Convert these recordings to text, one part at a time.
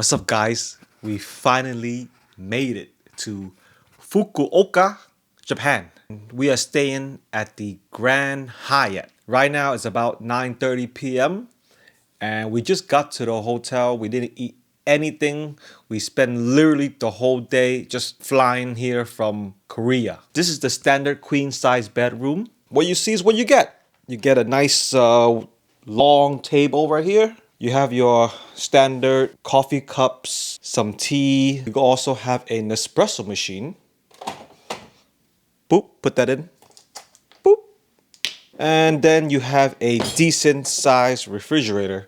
What's up, guys? We finally made it to Fukuoka, Japan. We are staying at the Grand Hyatt. Right now it's about 9:30 p.m. and we just got to the hotel. We didn't eat anything. We spent literally the whole day just flying here from Korea. This is the standard queen size bedroom. What you see is what you get. You get a nice long table right here. You have your standard coffee cups, some tea. You also have an espresso machine. Boop, put that in. Boop. And then you have a decent sized refrigerator.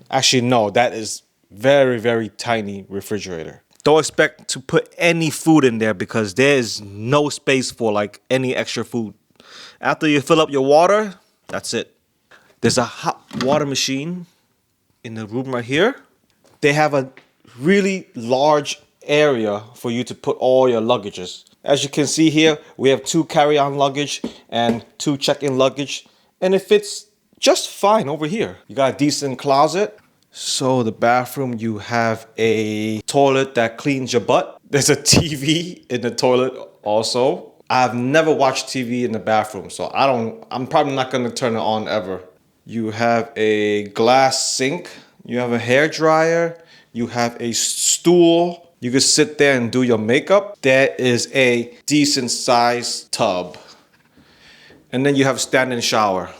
Actually, no, that is very, very tiny refrigerator. Don't expect to put any food in there because there is no space for like any extra food. After you fill up your water, that's it. There's a hot water machine in the room right here. They have a really large area for you to put all your luggages. As you can see here, we have 2 carry-on luggage and 2 check-in luggage, and it fits just fine over here. You got a decent closet. So the bathroom, you have a toilet that cleans your butt. There's a TV in the toilet also. I've never watched TV in the bathroom, so I'm probably not gonna turn it on ever. You have a glass sink. You have a hair dryer. You have a stool. You can sit there and do your makeup. There is a decent sized tub. And then you have a standing shower.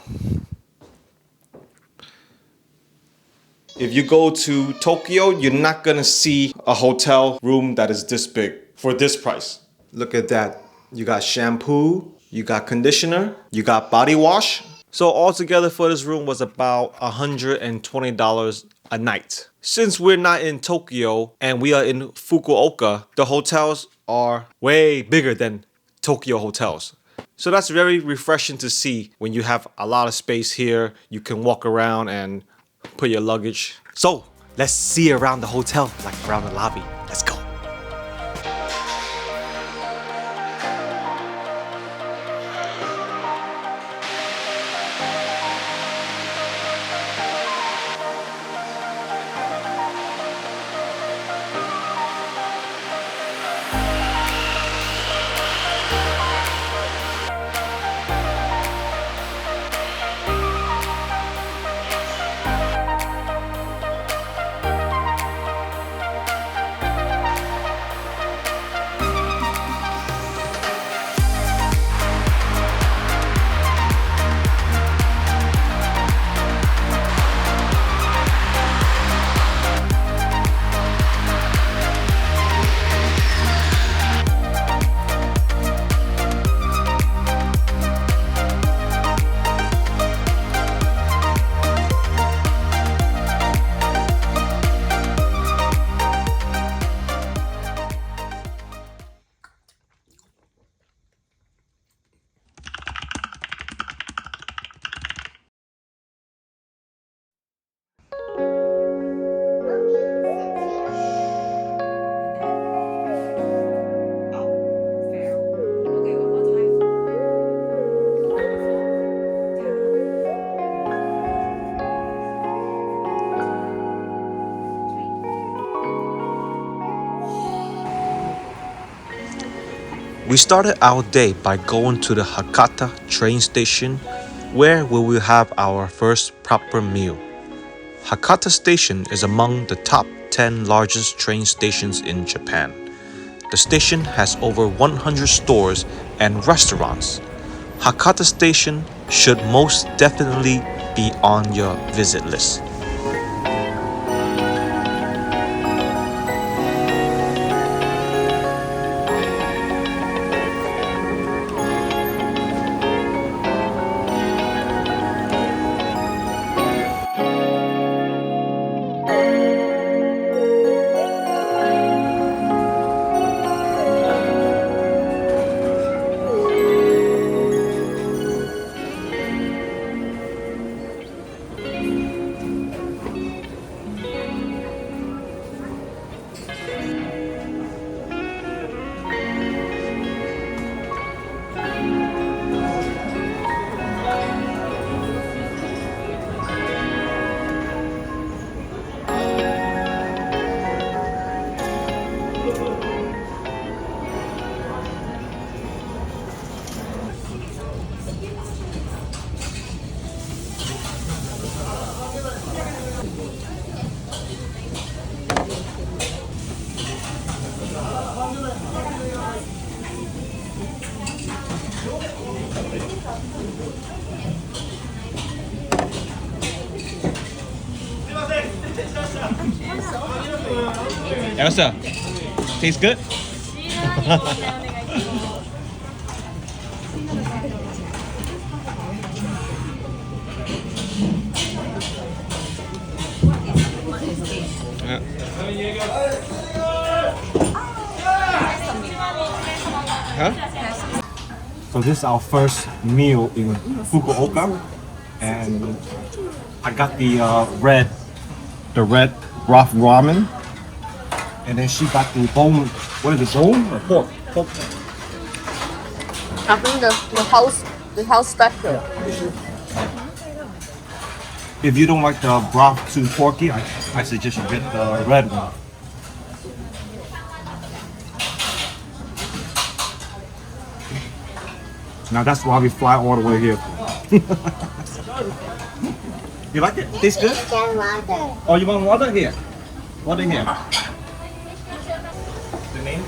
If you go to Tokyo, you're not gonna see a hotel room that is this big for this price. Look at that. You got shampoo, you got conditioner, you got body wash. So altogether for this room was about $120 a night. Since we're not in Tokyo and we are in Fukuoka, the hotels are way bigger than Tokyo hotels. So that's very refreshing to see when you have a lot of space here. You can walk around and put your luggage. So let's see around the hotel, like around the lobby. Let's go. We started our day by going to the Hakata train station where we will have our first proper meal. Hakata Station is among the top 10 largest train stations in Japan. The station has over 100 stores and restaurants. Hakata Station should most definitely be on your visit list. Elsa, tastes good? Huh? So this is our first meal in Fukuoka, and I got the red broth ramen, and then she got the bone. What is it, bone or pork? Pork. I think the house special. If you don't like the broth too porky, I suggest you get the red one. Now that's why we fly all the way here. You like it? Tastes good? Oh, you want water here? Water here. The name?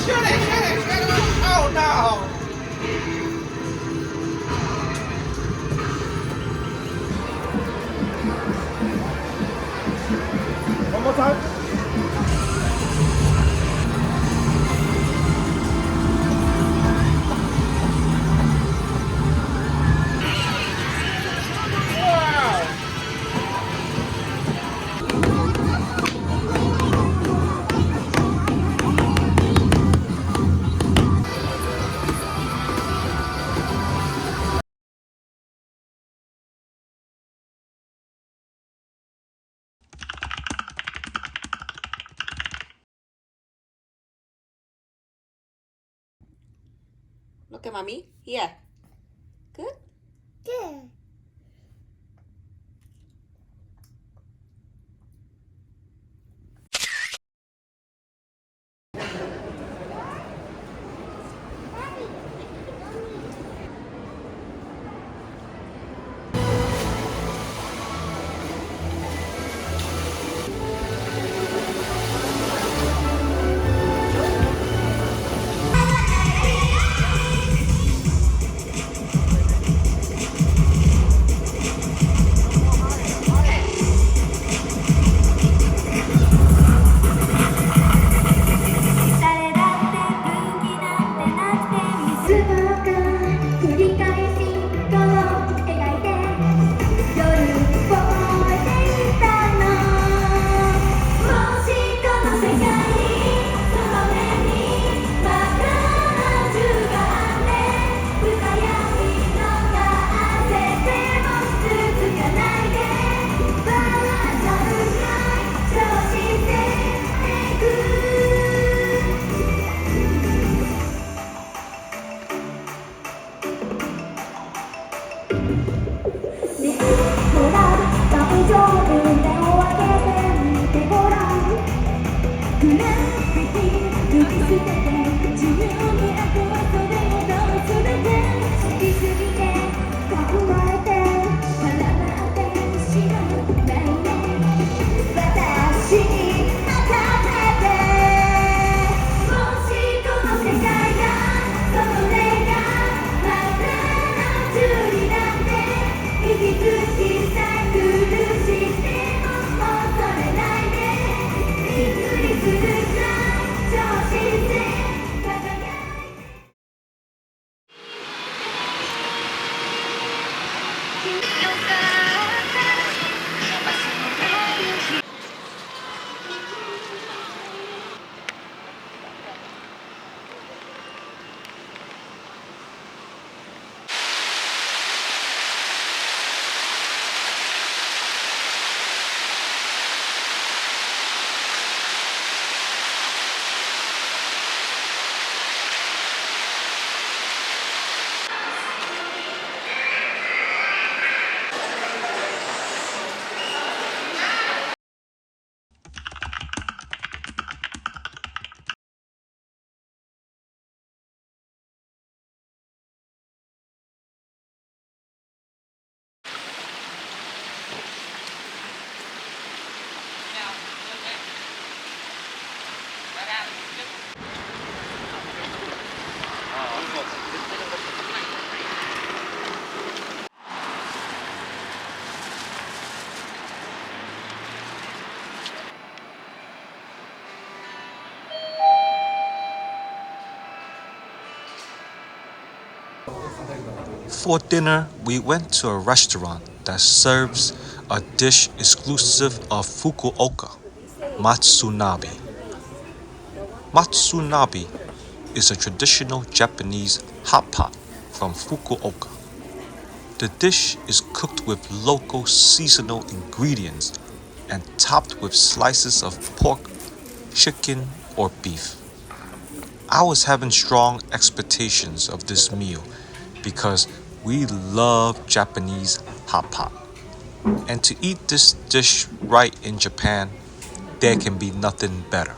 Shoot it! Oh no! One more time. Look at mommy. Here. Good? For dinner, we went to a restaurant that serves a dish exclusive of Fukuoka, Matsunabe. Matsunabe is a traditional Japanese hot pot from Fukuoka. The dish is cooked with local seasonal ingredients and topped with slices of pork, chicken, or beef. I was having strong expectations of this meal because we love Japanese hot pot. And to eat this dish right in Japan, there can be nothing better.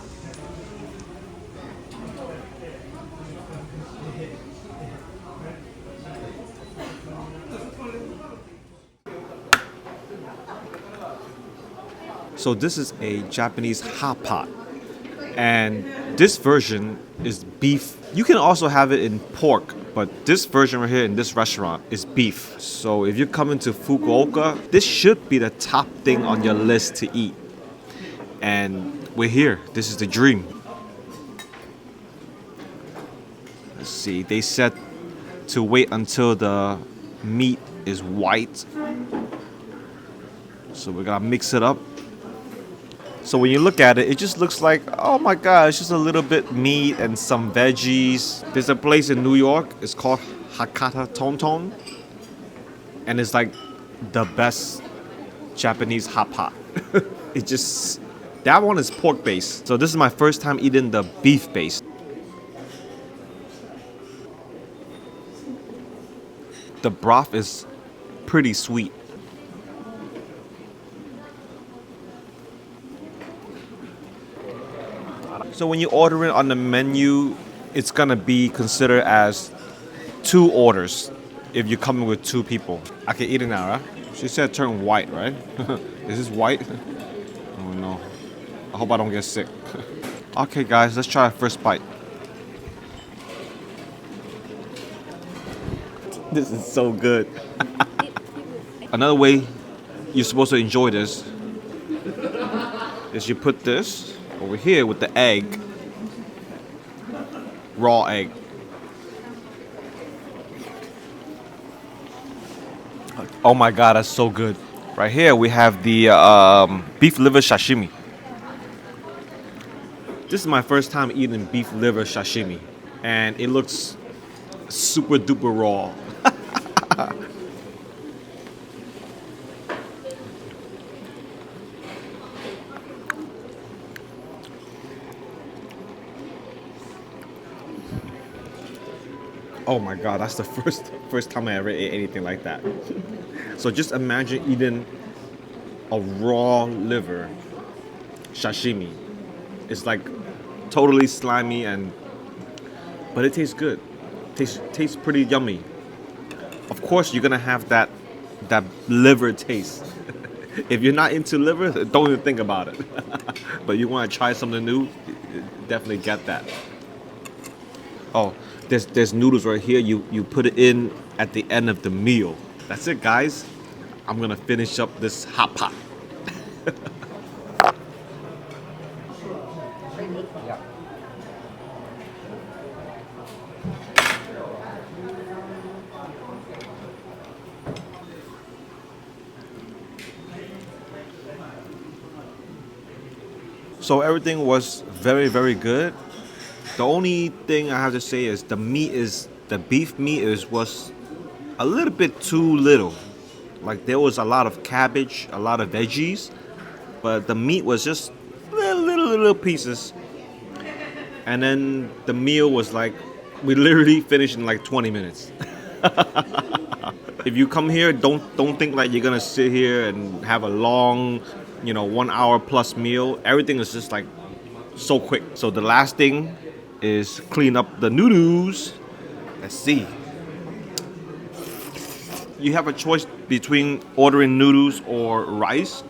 So this is a Japanese hot pot, and this version is beef. You can also have it in pork, but this version right here in this restaurant is beef. So if you're coming to Fukuoka, this should be the top thing on your list to eat. And we're here. This is the dream. Let's see. They said to wait until the meat is white. So we're gonna mix it up. So when you look at it, it just looks like, oh my god, it's just a little bit meat and some veggies. There's a place in New York, it's called Hakata Station, and it's like the best Japanese hot pot. It just, that one is pork based. So this is my first time eating the beef based. The broth is pretty sweet. So when you order it on the menu, it's gonna be considered as two orders if you're coming with two people. I can eat it now, right? She said turn white, right? Is this white? Oh no. I hope I don't get sick. Okay guys, let's try a first bite. This is so good. Another way you're supposed to enjoy this is you put this over here with the egg, raw egg. Oh my god, that's so good. Right here we have the beef liver sashimi. This is my first time eating beef liver sashimi, and it looks super duper raw. Oh my god, that's the first time I ever ate anything like that. So just imagine eating a raw liver sashimi. It's like totally slimy and but it tastes good. Tastes pretty yummy. Of course you're gonna have that liver taste. If you're not into liver, don't even think about it. But you want to try something new, definitely get that. Oh, there's noodles right here. You put it in at the end of the meal. That's it, guys. I'm gonna finish up this hot pot. So everything was very very good. The only thing I have to say is the beef meat is was a little bit too little. Like there was a lot of cabbage, a lot of veggies, but the meat was just little pieces. And then the meal was like we literally finished in like 20 minutes. If you come here, don't think like you're gonna sit here and have a long, 1 hour plus meal. Everything is just like so quick. So the last thing is clean up the noodles. Let's see. You have a choice between ordering noodles or rice.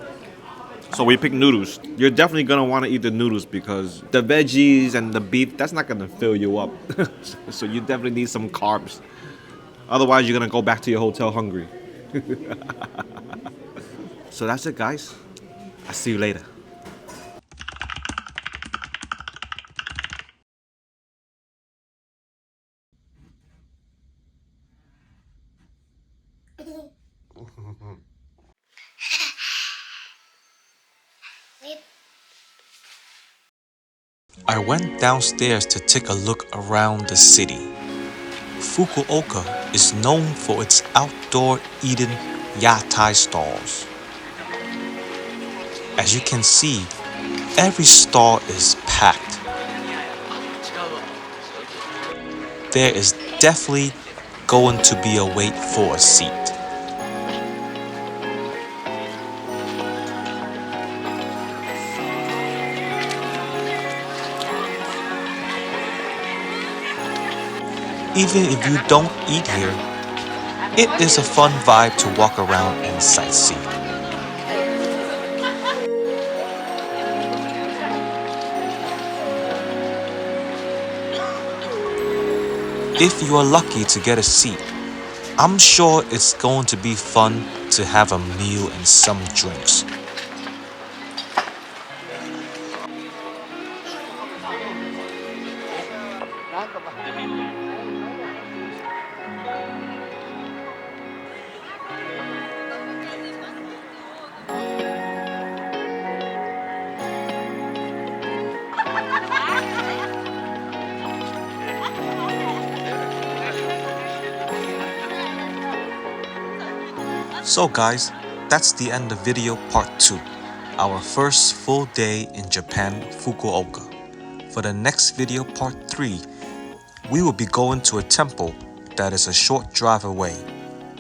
So we pick noodles. You're definitely gonna want to eat the noodles because the veggies and the beef, that's not gonna fill you up. So you definitely need some carbs. Otherwise, you're gonna go back to your hotel hungry. So that's it, guys. I'll see you later. I went downstairs to take a look around the city. Fukuoka is known for its outdoor eating yatai stalls. As you can see, every stall is packed. There is definitely going to be a wait for a seat. Even if you don't eat here, it is a fun vibe to walk around and sightsee. If you are lucky to get a seat, I'm sure it's going to be fun to have a meal and some drinks. So guys, that's the end of video part 2, our first full day in Japan, Fukuoka. For the next video part 3, we will be going to a temple that is a short drive away.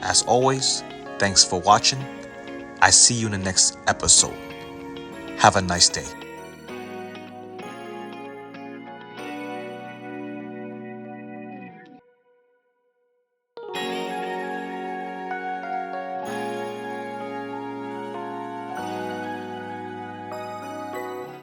As always, thanks for watching. I see you in the next episode. Have a nice day.